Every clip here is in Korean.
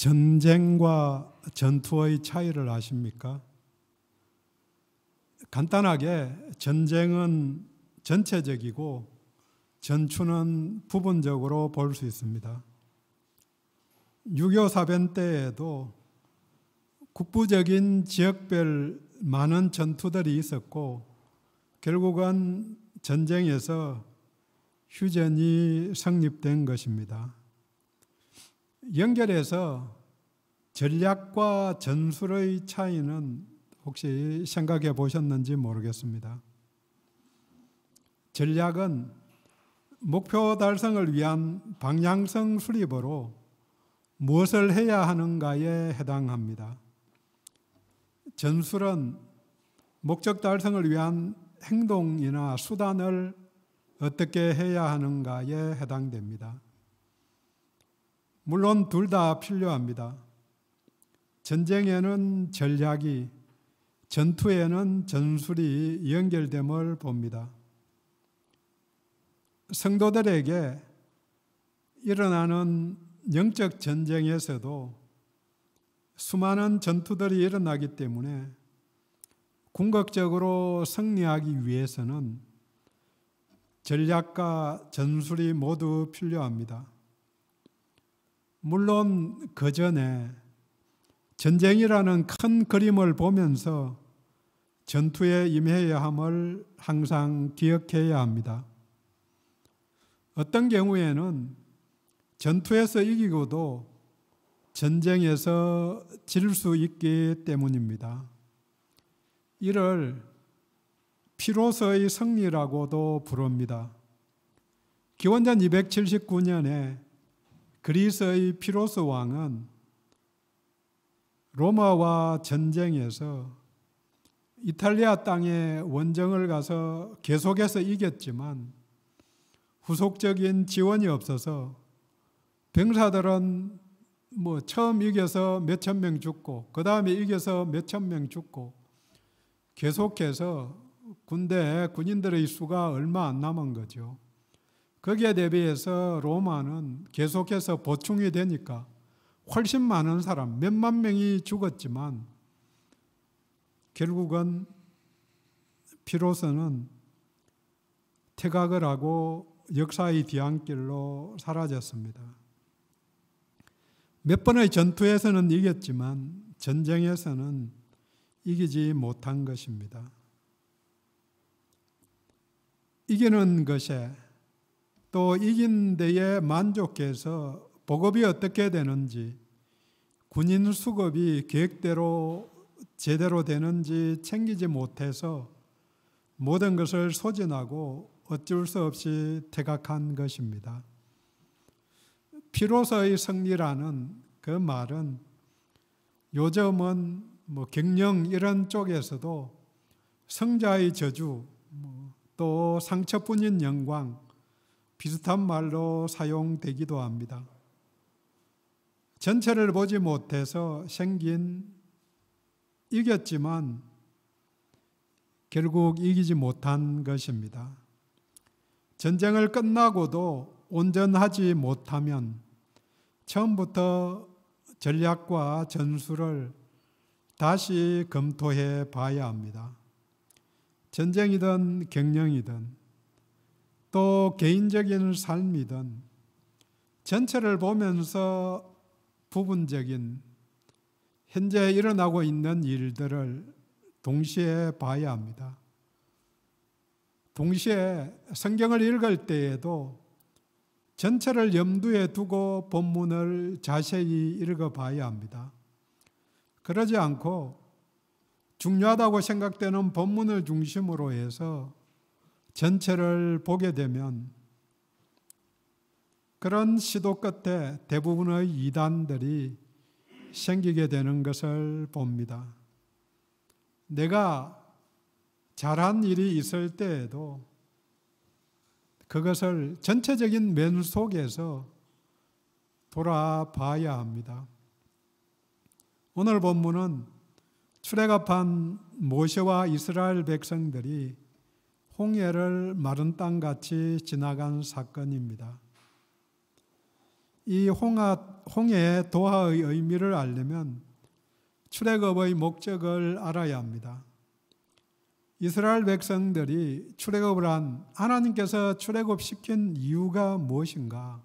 전쟁과 전투의 차이를 아십니까? 간단하게 전쟁은 전체적이고 전투는 부분적으로 볼 수 있습니다. 6.25 사변 때에도 국부적인 지역별 많은 전투들이 있었고 결국은 전쟁에서 휴전이 성립된 것입니다. 연결해서 전략과 전술의 차이는 혹시 생각해 보셨는지 모르겠습니다. 전략은 목표 달성을 위한 방향성 수립으로 무엇을 해야 하는가에 해당합니다. 전술은 목적 달성을 위한 행동이나 수단을 어떻게 해야 하는가에 해당됩니다. 물론 둘 다 필요합니다. 전쟁에는 전략이, 전투에는 전술이 연결됨을 봅니다. 성도들에게 일어나는 영적 전쟁에서도 수많은 전투들이 일어나기 때문에 궁극적으로 승리하기 위해서는 전략과 전술이 모두 필요합니다. 물론 그 전에 전쟁이라는 큰 그림을 보면서 전투에 임해야 함을 항상 기억해야 합니다. 어떤 경우에는 전투에서 이기고도 전쟁에서 질 수 있기 때문입니다. 이를 피로서의 승리라고도 부릅니다. 기원전 279년에 그리스의 피로스 왕은 로마와 전쟁에서 이탈리아 땅에 원정을 가서 계속해서 이겼지만 후속적인 지원이 없어서 병사들은 처음 이겨서 몇천 명 죽고 그 다음에 이겨서 몇천 명 죽고 계속해서 군인들의 수가 얼마 안 남은 거죠. 거기에 대비해서 로마는 계속해서 보충이 되니까 훨씬 많은 사람, 몇만 명이 죽었지만 결국은 피로서는 퇴각을 하고 역사의 뒤안길로 사라졌습니다. 몇 번의 전투에서는 이겼지만 전쟁에서는 이기지 못한 것입니다. 이기는 것에 또 이긴 데에 만족해서 보급이 어떻게 되는지, 군인 수급이 계획대로 제대로 되는지 챙기지 못해서 모든 것을 소진하고 어쩔 수 없이 퇴각한 것입니다. 피로서의 승리라는 그 말은 요즘은 경영 이런 쪽에서도 성자의 저주, 또 상처뿐인 영광 비슷한 말로 사용되기도 합니다. 전체를 보지 못해서 생긴 이겼지만 결국 이기지 못한 것입니다. 전쟁을 끝나고도 온전하지 못하면 처음부터 전략과 전술을 다시 검토해 봐야 합니다. 전쟁이든 경영이든 또 개인적인 삶이든 전체를 보면서 부분적인 현재 일어나고 있는 일들을 동시에 봐야 합니다. 동시에 성경을 읽을 때에도 전체를 염두에 두고 본문을 자세히 읽어봐야 합니다. 그러지 않고 중요하다고 생각되는 본문을 중심으로 해서 전체를 보게 되면 그런 시도 끝에 대부분의 이단들이 생기게 되는 것을 봅니다. 내가 잘한 일이 있을 때에도 그것을 전체적인 면 속에서 돌아봐야 합니다. 오늘 본문은 출애굽한 모세와 이스라엘 백성들이 홍해를 마른 땅같이 지나간 사건입니다. 이 홍해 도하의 의미를 알려면 출애굽의 목적을 알아야 합니다. 이스라엘 백성들이 출애굽을 한 하나님께서 출애굽시킨 이유가 무엇인가?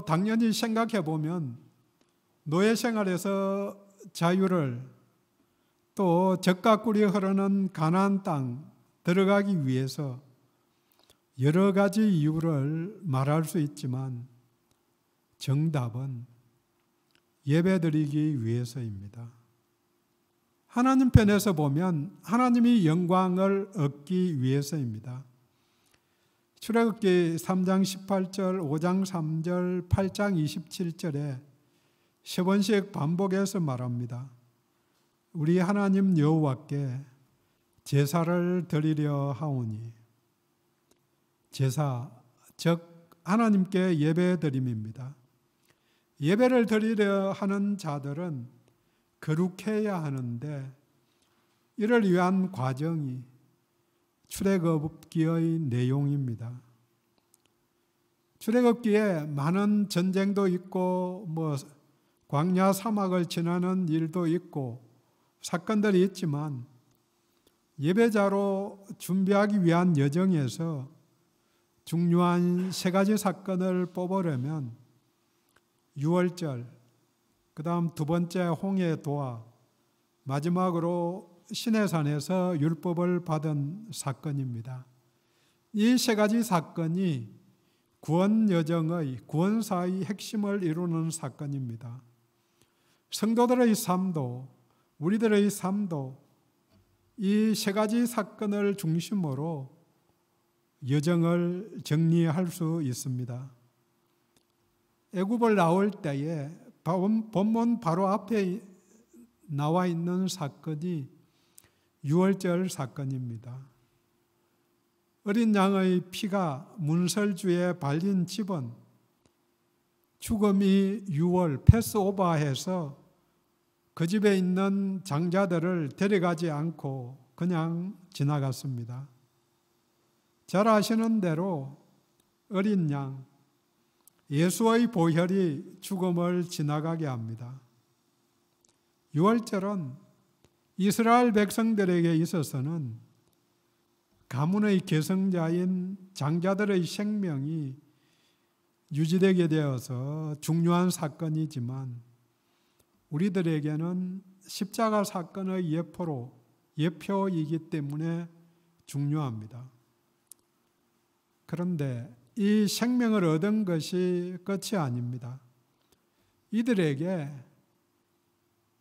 당연히 생각해 보면 노예 생활에서 자유를, 또 젖과 꿀이 흐르는 가나안 땅 들어가기 위해서 여러 가지 이유를 말할 수 있지만 정답은 예배드리기 위해서입니다. 하나님 편에서 보면 하나님이 영광을 얻기 위해서입니다. 출애굽기 3장 18절, 5장 3절, 8장 27절에 세 번씩 반복해서 말합니다. 우리 하나님 여호와께 제사를 드리려 하오니, 제사, 즉 하나님께 예배드림입니다. 예배를 드리려 하는 자들은 거룩해야 하는데 이를 위한 과정이 출애굽기의 내용입니다. 출애굽기에 많은 전쟁도 있고 광야 사막을 지나는 일도 있고 사건들이 있지만 예배자로 준비하기 위한 여정에서 중요한 세 가지 사건을 뽑으려면 유월절, 그 다음 두 번째 홍해 도하, 마지막으로 시내산에서 율법을 받은 사건입니다. 이 세 가지 사건이 구원 여정의, 구원사의 핵심을 이루는 사건입니다. 성도들의 삶도, 우리들의 삶도 이 세 가지 사건을 중심으로 여정을 정리할 수 있습니다. 애굽을 나올 때에 본문 바로 앞에 나와 있는 사건이 유월절 사건입니다. 어린 양의 피가 문설주에 발린 집은 죽음이 유월 패스오버해서 그 집에 있는 장자들을 데려가지 않고 그냥 지나갔습니다. 잘 아시는 대로 어린 양, 예수의 보혈이 죽음을 지나가게 합니다. 유월절은 이스라엘 백성들에게 있어서는 가문의 계승자인 장자들의 생명이 유지되게 되어서 중요한 사건이지만 우리들에게는 십자가 사건의 예표이기 때문에 중요합니다. 그런데 이 생명을 얻은 것이 끝이 아닙니다. 이들에게,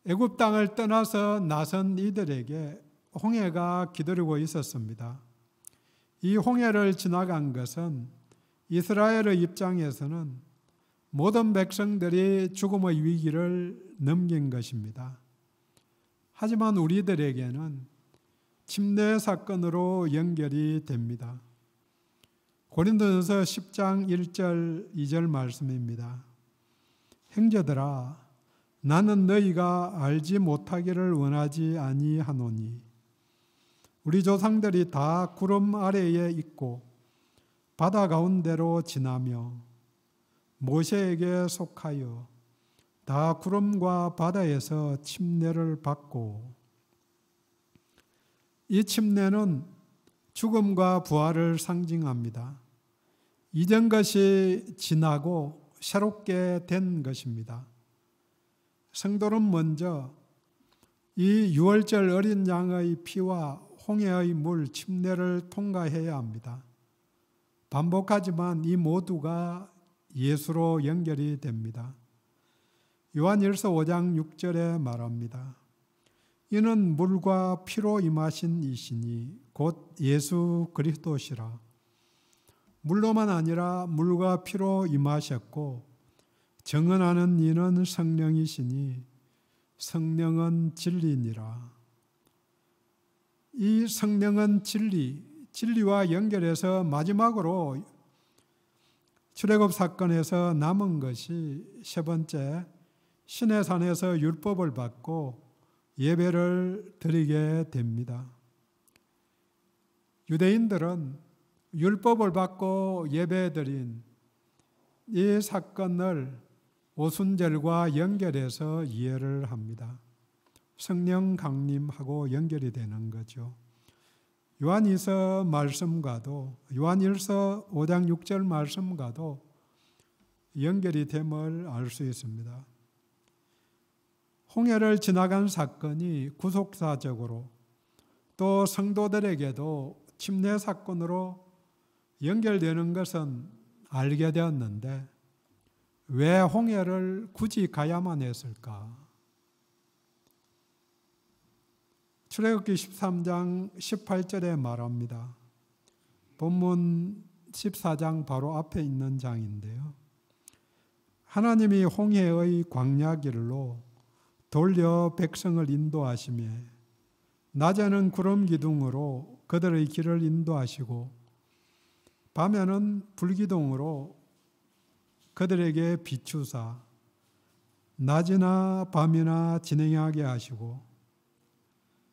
애굽 땅을 떠나서 나선 이들에게 홍해가 기다리고 있었습니다. 이 홍해를 지나간 것은 이스라엘의 입장에서는 모든 백성들이 죽음의 위기를 넘긴 것입니다. 하지만 우리들에게는 침례 사건으로 연결이 됩니다. 고린도전서 10장 1절 2절 말씀입니다. 형제들아, 나는 너희가 알지 못하기를 원하지 아니하노니 우리 조상들이 다 구름 아래에 있고 바다 가운데로 지나며 모세에게 속하여 다 구름과 바다에서 침례를 받고, 이 침례는 죽음과 부활을 상징합니다. 이전 것이 지나고 새롭게 된 것입니다. 성도는 먼저 이 유월절 어린 양의 피와 홍해의 물 침례를 통과해야 합니다. 반복하지만 이 모두가 예수로 연결이 됩니다. 요한일서 5장 6절에 말합니다. 이는 물과 피로 임하신 이시니 곧 예수 그리스도시라. 물로만 아니라 물과 피로 임하셨고 정언하는 이는 성령이시니 성령은 진리니라. 이 성령은 진리와 연결해서 마지막으로 출애굽 사건에서 남은 것이 세 번째, 시내산에서 율법을 받고 예배를 드리게 됩니다. 유대인들은 율법을 받고 예배드린 이 사건을 오순절과 연결해서 이해를 합니다. 성령 강림하고 연결이 되는 거죠. 요한일서 말씀과도 요한일서 5장 6절 말씀과도 연결이 됨을 알 수 있습니다. 홍해를 지나간 사건이 구속사적으로 또 성도들에게도 침례 사건으로 연결되는 것은 알게 되었는데 왜 홍해를 굳이 가야만 했을까? 출애굽기 13장 18절에 말합니다. 본문 14장 바로 앞에 있는 장인데요. 하나님이 홍해의 광야길로 돌려 백성을 인도하시며 낮에는 구름 기둥으로 그들의 길을 인도하시고 밤에는 불기둥으로 그들에게 비추사 낮이나 밤이나 진행하게 하시고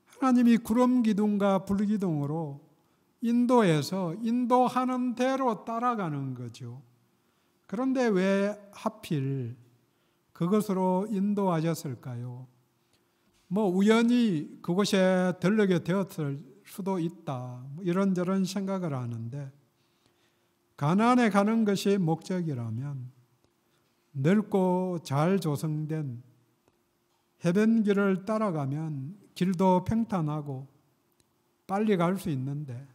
하나님이 구름 기둥과 불기둥으로 인도해서 인도하는 대로 따라가는 거죠. 그런데 왜 하필 그것으로 인도하셨을까요? 우연히 그곳에 들르게 되었을 수도 있다. 이런저런 생각을 하는데 가나안에 가는 것이 목적이라면 넓고 잘 조성된 해변길을 따라가면 길도 평탄하고 빨리 갈 수 있는데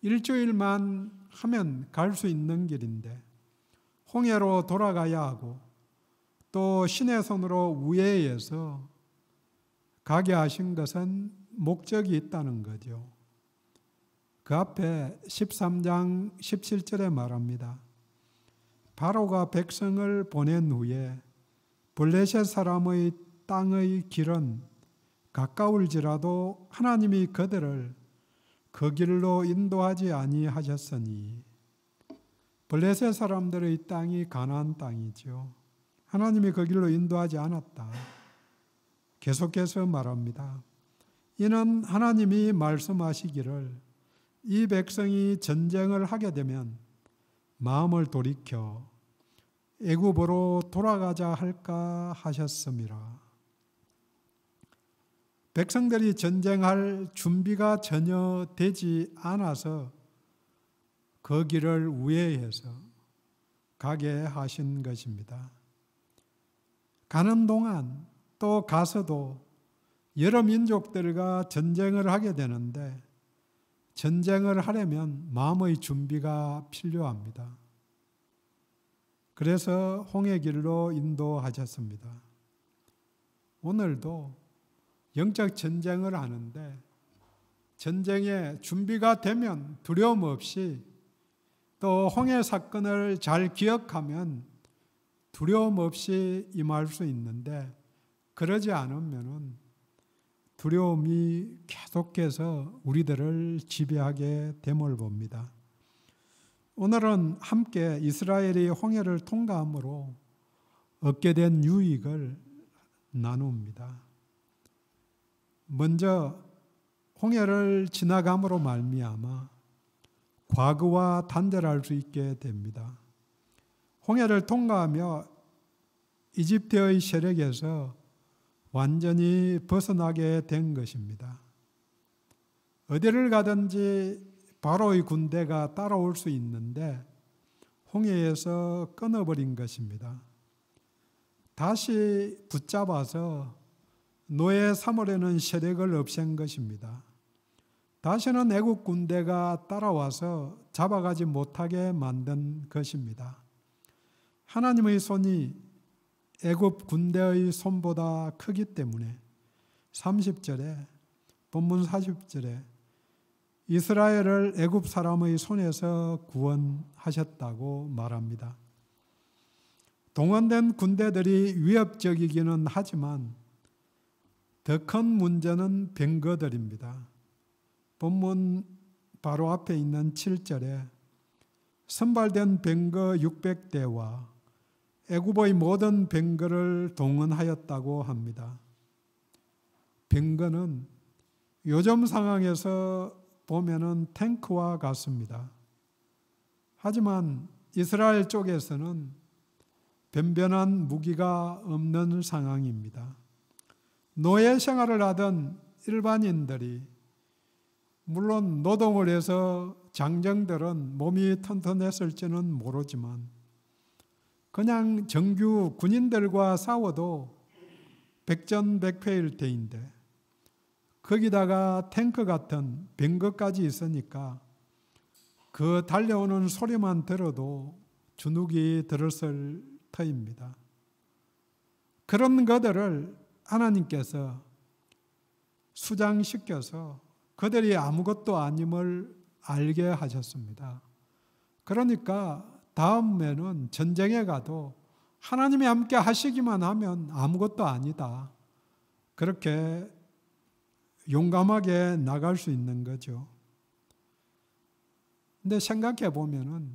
일주일만 하면 갈 수 있는 길인데 홍해로 돌아가야 하고 또 신의 손으로 우회해서 가게 하신 것은 목적이 있다는 거죠. 그 앞에 13장 17절에 말합니다. 바로가 백성을 보낸 후에 블레셋 사람의 땅의 길은 가까울지라도 하나님이 그들을 그 길로 인도하지 아니하셨으니 블레셋 사람들의 땅이 가나안 땅이죠. 하나님이 그 길로 인도하지 않았다. 계속해서 말합니다. 이는 하나님이 말씀하시기를 이 백성이 전쟁을 하게 되면 마음을 돌이켜 애굽으로 돌아가자 할까 하셨음이라. 백성들이 전쟁할 준비가 전혀 되지 않아서 그 길을 우회해서 가게 하신 것입니다. 가는 동안 또 가서도 여러 민족들과 전쟁을 하게 되는데 전쟁을 하려면 마음의 준비가 필요합니다. 그래서 홍해길로 인도하셨습니다. 오늘도 영적 전쟁을 하는데 전쟁에 준비가 되면 두려움 없이 또 홍해 사건을 잘 기억하면 두려움 없이 임할 수 있는데 그러지 않으면 두려움이 계속해서 우리들을 지배하게 됨을 봅니다. 오늘은 함께 이스라엘이 홍해를 통과함으로 얻게 된 유익을 나눕니다. 먼저 홍해를 지나감으로 말미암아 과거와 단절할 수 있게 됩니다. 홍해를 통과하며 이집트의 세력에서 완전히 벗어나게 된 것입니다. 어디를 가든지 바로의 군대가 따라올 수 있는데 홍해에서 끊어버린 것입니다. 다시 붙잡아서 노예 삼으려는 세력을 없앤 것입니다. 다시는 애국 군대가 따라와서 잡아가지 못하게 만든 것입니다. 하나님의 손이 애굽 군대의 손보다 크기 때문에 30절에 본문 40절에 이스라엘을 애굽 사람의 손에서 구원하셨다고 말합니다. 동원된 군대들이 위협적이기는 하지만 더 큰 문제는 병거들입니다. 본문 바로 앞에 있는 7절에 선발된 병거 600대와 애굽의 모든 병거를 동원하였다고 합니다. 병거는 요즘 상황에서 보면은 탱크와 같습니다. 하지만 이스라엘 쪽에서는 변변한 무기가 없는 상황입니다. 노예 생활을 하던 일반인들이, 물론 노동을 해서 장정들은 몸이 튼튼했을지는 모르지만 그냥 정규 군인들과 싸워도 백전백패일 때인데 거기다가 탱크 같은 병거까지 있으니까 그 달려오는 소리만 들어도 주눅이 들었을 터입니다. 그런 것들을 하나님께서 수장시켜서 그들이 아무것도 아님을 알게 하셨습니다. 그러니까 다음에는 전쟁에 가도 하나님이 함께 하시기만 하면 아무것도 아니다. 그렇게 용감하게 나갈 수 있는 거죠. 근데 생각해 보면은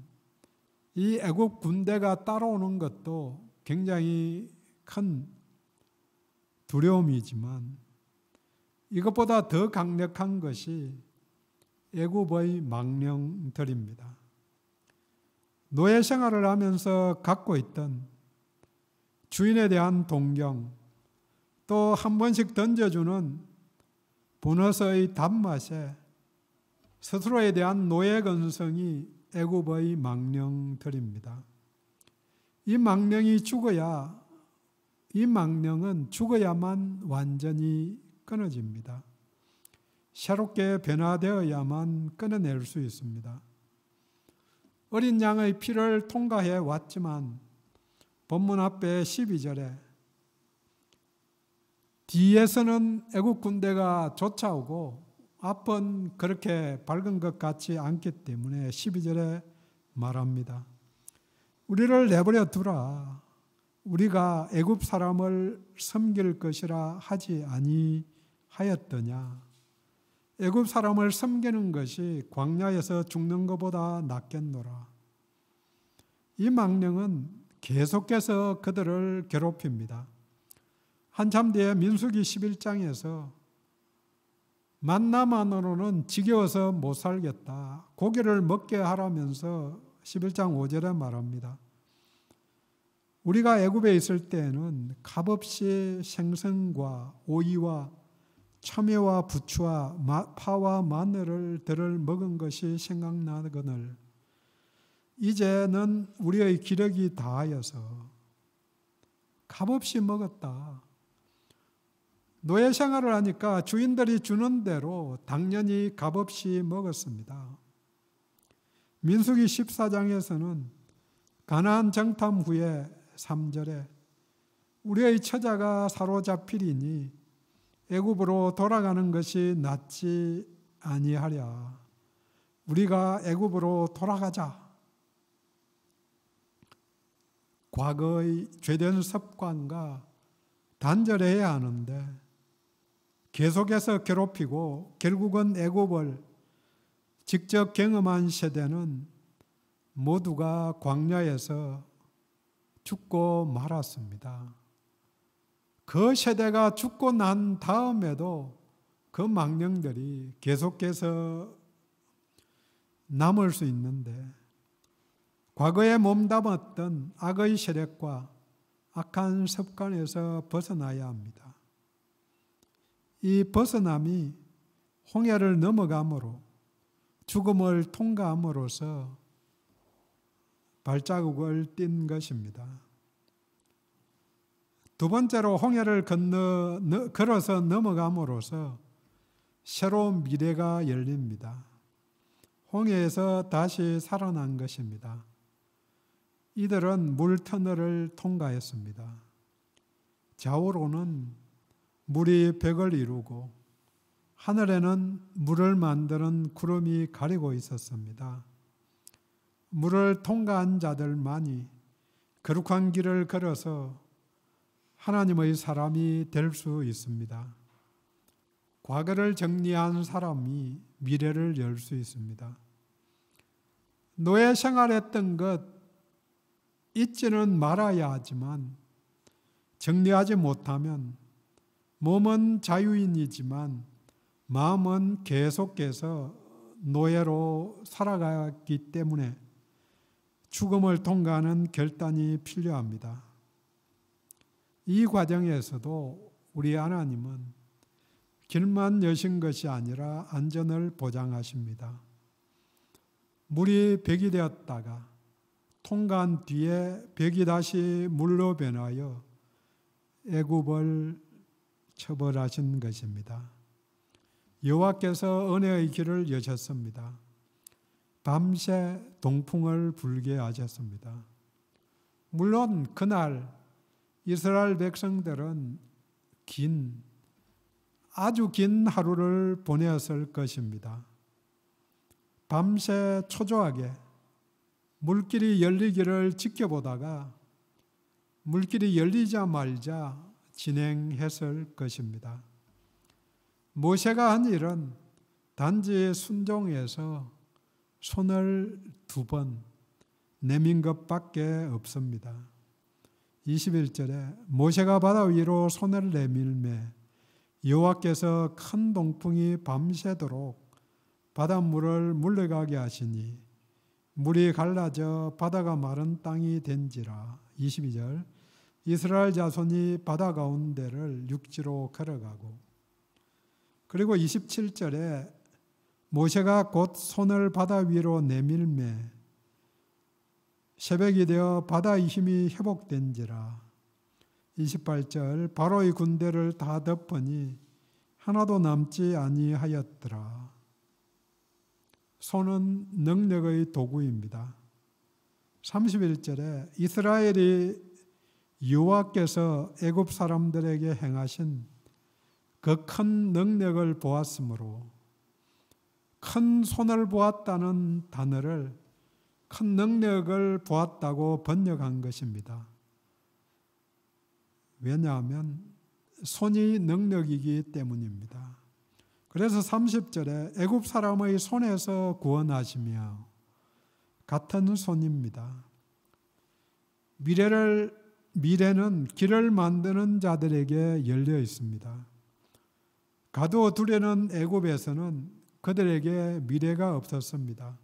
이 애국 군대가 따라오는 것도 굉장히 큰 두려움이지만 이것보다 더 강력한 것이 애굽의 망령들입니다. 노예 생활을 하면서 갖고 있던 주인에 대한 동경, 또 한 번씩 던져주는 보너스의 단맛에 스스로에 대한 노예 근성이 애굽의 망령들입니다. 이 망령은 죽어야만 완전히 끊어집니다. 새롭게 변화되어야만 끊어낼 수 있습니다. 어린 양의 피를 통과해 왔지만 본문 앞에 12절에 뒤에서는 애국 군대가 쫓아오고 앞은 그렇게 밝은 것 같지 않기 때문에 12절에 말합니다. 우리를 내버려 두라. 우리가 애굽 사람을 섬길 것이라 하지 아니하였더냐. 애굽 사람을 섬기는 것이 광야에서 죽는 것보다 낫겠노라. 이 망령은 계속해서 그들을 괴롭힙니다. 한참 뒤에 민수기 11장에서 만나만으로는 지겨워서 못 살겠다. 고기를 먹게 하라면서 11장 5절에 말합니다. 우리가 애굽에 있을 때에는 값없이 생선과 오이와 참외와 부추와 파와 마늘을 들을 먹은 것이 생각나거늘 이제는 우리의 기력이 다하여서 값없이 먹었다. 노예 생활을 하니까 주인들이 주는 대로 당연히 값없이 먹었습니다. 민수기 14장에서는 가나안 정탐 후에 3절에 우리의 처자가 사로잡히리니 애굽으로 돌아가는 것이 낫지 아니하랴. 우리가 애굽으로 돌아가자. 과거의 죄된 습관과 단절해야 하는데 계속해서 괴롭히고 결국은 애굽을 직접 경험한 세대는 모두가 광야에서 죽고 말았습니다. 그 세대가 죽고 난 다음에도 그 망령들이 계속해서 남을 수 있는데 과거에 몸담았던 악의 세력과 악한 습관에서 벗어나야 합니다. 이 벗어남이 홍해를 넘어감으로 죽음을 통과함으로써 발자국을 띈 것입니다. 두 번째로 홍해를 걸어서 넘어감으로써 새로운 미래가 열립니다. 홍해에서 다시 살아난 것입니다. 이들은 물 터널을 통과했습니다. 좌우로는 물이 벽을 이루고 하늘에는 물을 만드는 구름이 가리고 있었습니다. 물을 통과한 자들만이 거룩한 길을 걸어서 하나님의 사람이 될 수 있습니다. 과거를 정리한 사람이 미래를 열 수 있습니다. 노예 생활했던 것 잊지는 말아야 하지만 정리하지 못하면 몸은 자유인이지만 마음은 계속해서 노예로 살아가기 때문에 죽음을 통과하는 결단이 필요합니다. 이 과정에서도 우리 하나님은 길만 여신 것이 아니라 안전을 보장하십니다. 물이 벽이 되었다가 통과한 뒤에 벽이 다시 물로 변하여 애굽을 처벌하신 것입니다. 여호와께서 은혜의 길을 여셨습니다. 밤새 동풍을 불게 하셨습니다. 물론 그날 이스라엘 백성들은 아주 긴 하루를 보내었을 것입니다. 밤새 초조하게 물길이 열리기를 지켜보다가 물길이 열리자마자 진행했을 것입니다. 모세가 한 일은 단지 순종해서 손을 2번 내민 것밖에 없습니다. 21절에 모세가 바다 위로 손을 내밀매 여호와께서 큰 동풍이 밤새도록 바닷물을 물러가게 하시니 물이 갈라져 바다가 마른 땅이 된지라. 22절 이스라엘 자손이 바다 가운데를 육지로 걸어가고, 그리고 27절에 모세가 곧 손을 바다 위로 내밀매 새벽이 되어 바다의 힘이 회복된지라. 28절 바로의 군대를 다 덮으니 하나도 남지 아니하였더라. 손은 능력의 도구입니다. 31절에 이스라엘이 여호와께서 애굽 사람들에게 행하신 그 큰 능력을 보았으므로, 큰 손을 보았다는 단어를 큰 능력을 보았다고 번역한 것입니다. 왜냐하면 손이 능력이기 때문입니다. 그래서 30절에 애굽 사람의 손에서 구원하시며 같은 손입니다. 미래는 길을 만드는 자들에게 열려 있습니다. 가두어두려는 애굽에서는 그들에게 미래가 없었습니다.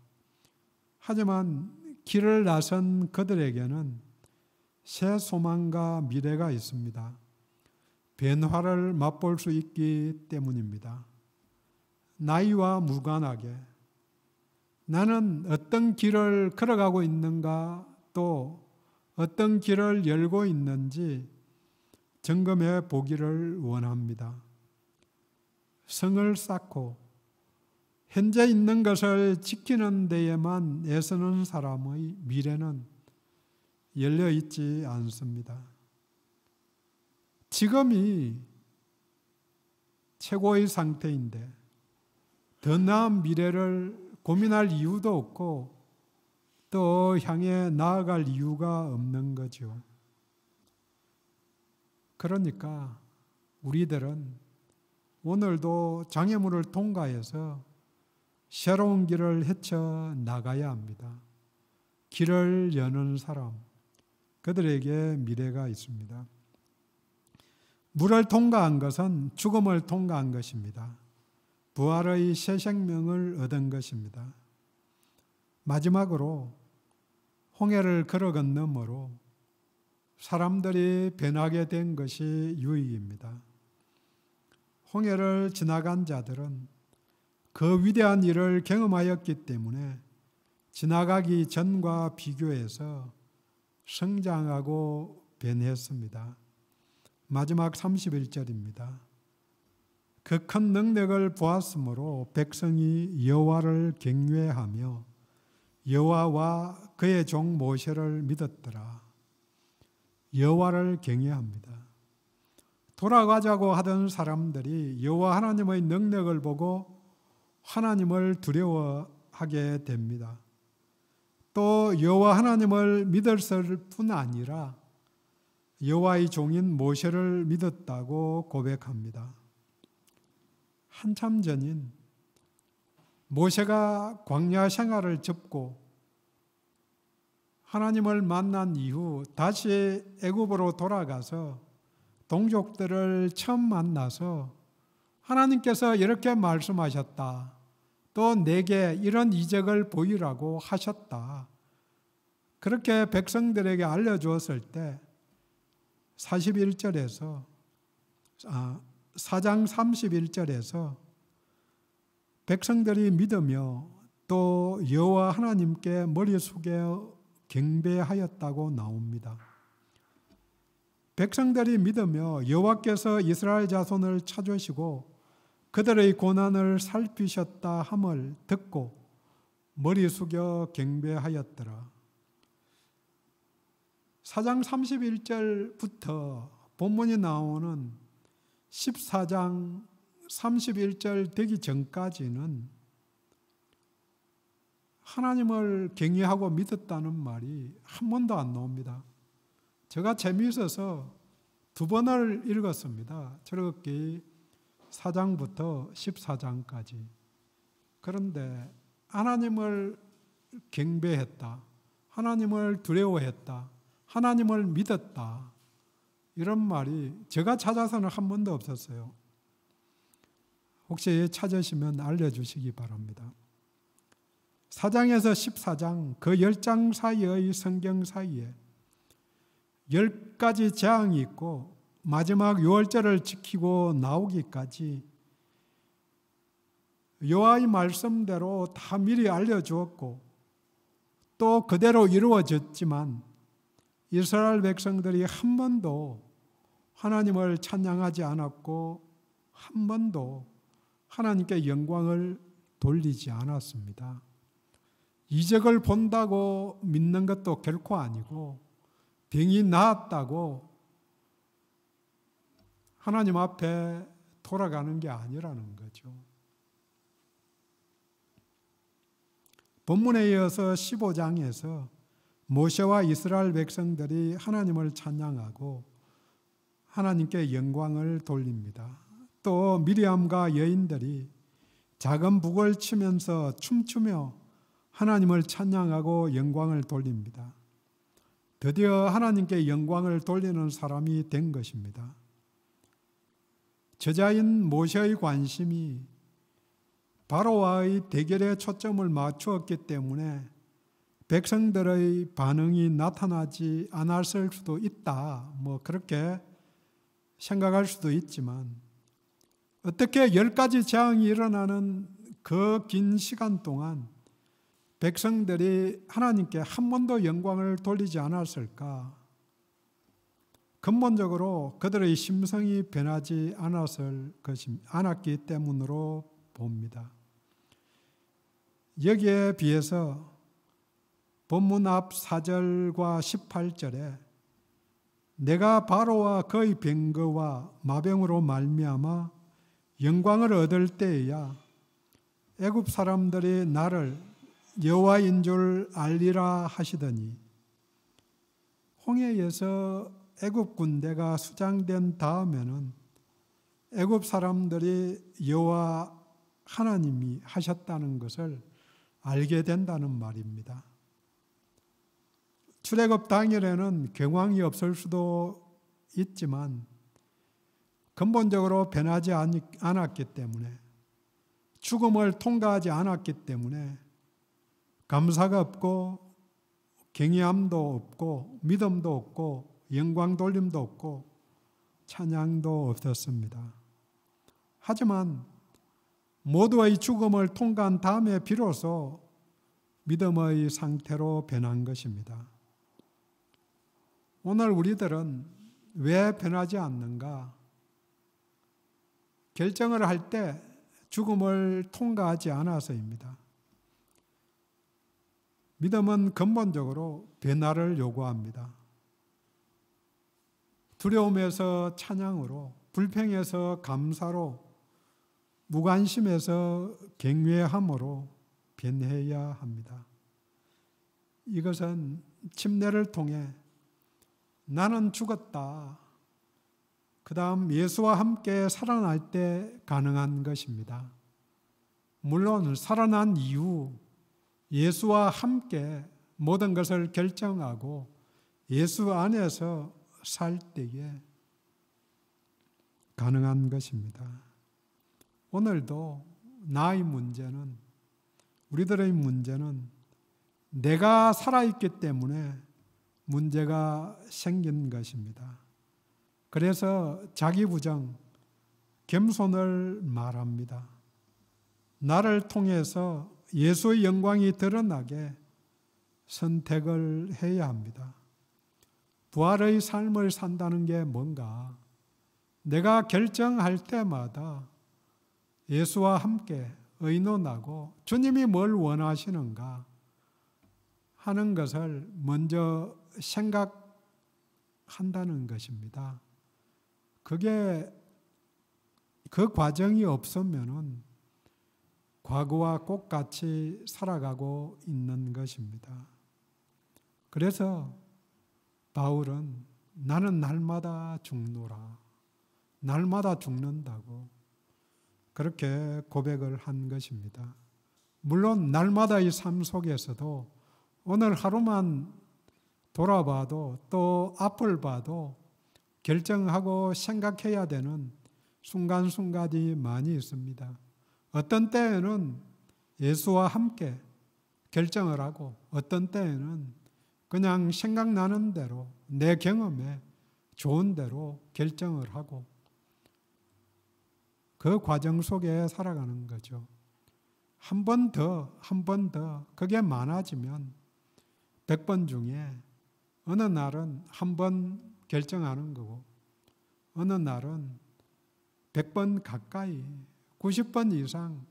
하지만 길을 나선 그들에게는 새 소망과 미래가 있습니다. 변화를 맛볼 수 있기 때문입니다. 나이와 무관하게 나는 어떤 길을 걸어가고 있는가, 또 어떤 길을 열고 있는지 점검해 보기를 원합니다. 성을 쌓고 현재 있는 것을 지키는 데에만 애쓰는 사람의 미래는 열려 있지 않습니다. 지금이 최고의 상태인데 더 나은 미래를 고민할 이유도 없고 또 향해 나아갈 이유가 없는 거죠. 그러니까 우리들은 오늘도 장애물을 통과해서 새로운 길을 헤쳐 나가야 합니다. 길을 여는 사람, 그들에게 미래가 있습니다. 물을 통과한 것은 죽음을 통과한 것입니다. 부활의 새 생명을 얻은 것입니다. 마지막으로 홍해를 걸어 건너므로 사람들이 변하게 된 것이 유익입니다. 홍해를 지나간 자들은 그 위대한 일을 경험하였기 때문에 지나가기 전과 비교해서 성장하고 변했습니다. 마지막 31절입니다. 그 큰 능력을 보았으므로 백성이 여호와를 경외하며 여호와와 그의 종 모세를 믿었더라. 여호와를 경외합니다. 돌아가자고 하던 사람들이 여호와 하나님의 능력을 보고 하나님을 두려워하게 됩니다. 또 여호와 하나님을 믿었을 뿐 아니라 여호와의 종인 모세를 믿었다고 고백합니다. 한참 전인 모세가 광야 생활을 접고 하나님을 만난 이후 다시 애굽으로 돌아가서 동족들을 처음 만나서 하나님께서 이렇게 말씀하셨다. 또 내게 이런 이적을 보이라고 하셨다. 그렇게 백성들에게 알려주었을 때 41절에서 4장 31절에서 백성들이 믿으며 또 여호와 하나님께 머리 숙여 경배하였다고 나옵니다. 백성들이 믿으며 여호와께서 이스라엘 자손을 찾으시고 그들의 고난을 살피셨다 함을 듣고 머리 숙여 경배하였더라. 4장 31절부터 본문이 나오는 14장 31절 되기 전까지는 하나님을 경외하고 믿었다는 말이 한 번도 안 나옵니다. 제가 재미있어서 2번을 읽었습니다. 출애굽기 4장부터 14장까지. 그런데 하나님을 경배했다, 하나님을 두려워했다, 하나님을 믿었다, 이런 말이 제가 찾아서는 한 번도 없었어요. 혹시 찾으시면 알려주시기 바랍니다. 4장에서 14장 그 10장 사이의 성경 사이에 10가지 재앙이 있고 마지막 6월절을 지키고 나오기까지 여호와의 말씀대로 다 미리 알려주었고 또 그대로 이루어졌지만 이스라엘 백성들이 한 번도 하나님을 찬양하지 않았고 한 번도 하나님께 영광을 돌리지 않았습니다. 이적을 본다고 믿는 것도 결코 아니고 병이 나았다고 하나님 앞에 돌아가는 게 아니라는 거죠. 본문에 이어서 15장에서 모세와 이스라엘 백성들이 하나님을 찬양하고 하나님께 영광을 돌립니다. 또 미리암과 여인들이 작은 북을 치면서 춤추며 하나님을 찬양하고 영광을 돌립니다. 드디어 하나님께 영광을 돌리는 사람이 된 것입니다. 저자인 모세의 관심이 바로와의 대결에 초점을 맞추었기 때문에 백성들의 반응이 나타나지 않았을 수도 있다. 그렇게 생각할 수도 있지만 어떻게 10가지 재앙이 일어나는 그 긴 시간 동안 백성들이 하나님께 한 번도 영광을 돌리지 않았을까? 근본적으로 그들의 심성이 변하지 않았기 때문으로 봅니다. 여기에 비해서 본문 앞 4절과 18절에 내가 바로와 그의 병거와 마병으로 말미암아 영광을 얻을 때에야 애굽 사람들이 나를 여호와인 줄 알리라 하시더니 홍해에서 애굽 군대가 수장된 다음에는 애굽 사람들이 여호와 하나님이 하셨다는 것을 알게 된다는 말입니다. 출애굽 당일에는 경황이 없을 수도 있지만 근본적으로 변하지 않았기 때문에 죽음을 통과하지 않았기 때문에 감사가 없고 경외함도 없고 믿음도 없고 영광 돌림도 없고 찬양도 없었습니다. 하지만 모두의 죽음을 통과한 다음에 비로소 믿음의 상태로 변한 것입니다. 오늘 우리들은 왜 변하지 않는가? 결정을 할 때 죽음을 통과하지 않아서입니다. 믿음은 근본적으로 변화를 요구합니다. 두려움에서 찬양으로, 불평에서 감사로, 무관심에서 경외함으로 변해야 합니다. 이것은 침례를 통해 나는 죽었다, 그 다음 예수와 함께 살아날 때 가능한 것입니다. 물론 살아난 이후 예수와 함께 모든 것을 결정하고 예수 안에서 살 때에 가능한 것입니다. 오늘도 나의 문제는, 우리들의 문제는 내가 살아있기 때문에 문제가 생긴 것입니다. 그래서 자기 부정, 겸손을 말합니다. 나를 통해서 예수의 영광이 드러나게 선택을 해야 합니다. 부활의 삶을 산다는 게 뭔가? 내가 결정할 때마다 예수와 함께 의논하고 주님이 뭘 원하시는가 하는 것을 먼저 생각한다는 것입니다. 그 과정이 없으면은 과거와 똑같이 살아가고 있는 것입니다. 그래서 바울은 나는 날마다 죽노라. 날마다 죽는다고 그렇게 고백을 한 것입니다. 물론 날마다의 삶 속에서도 오늘 하루만 돌아봐도 또 앞을 봐도 결정하고 생각해야 되는 순간순간이 많이 있습니다. 어떤 때에는 예수와 함께 결정을 하고 어떤 때에는 그냥 생각나는 대로 내 경험에 좋은 대로 결정을 하고 그 과정 속에 살아가는 거죠. 한 번 더 그게 많아지면 100번 중에 어느 날은 한 번 결정하는 거고 어느 날은 100번 가까이 90번 이상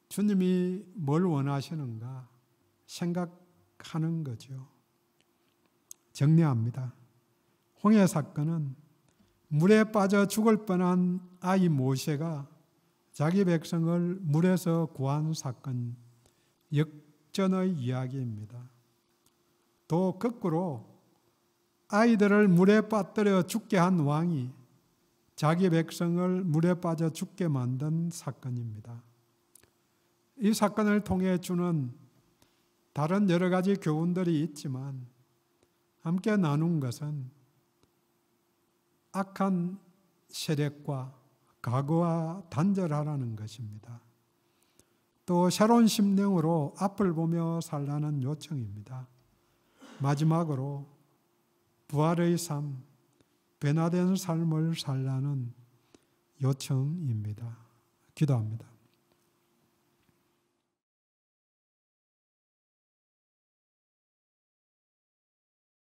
주님이 뭘 원하시는가 생각하는 거죠. 정리합니다. 홍해 사건은 물에 빠져 죽을 뻔한 아이 모세가 자기 백성을 물에서 구한 사건, 역전의 이야기입니다. 또 거꾸로 아이들을 물에 빠뜨려 죽게 한 왕이 자기 백성을 물에 빠져 죽게 만든 사건입니다. 이 사건을 통해 주는 다른 여러 가지 교훈들이 있지만 함께 나눈 것은 악한 세력과 과거와 단절하라는 것입니다. 또 새로운 심령으로 앞을 보며 살라는 요청입니다. 마지막으로 부활의 삶, 변화된 삶을 살라는 요청입니다. 기도합니다.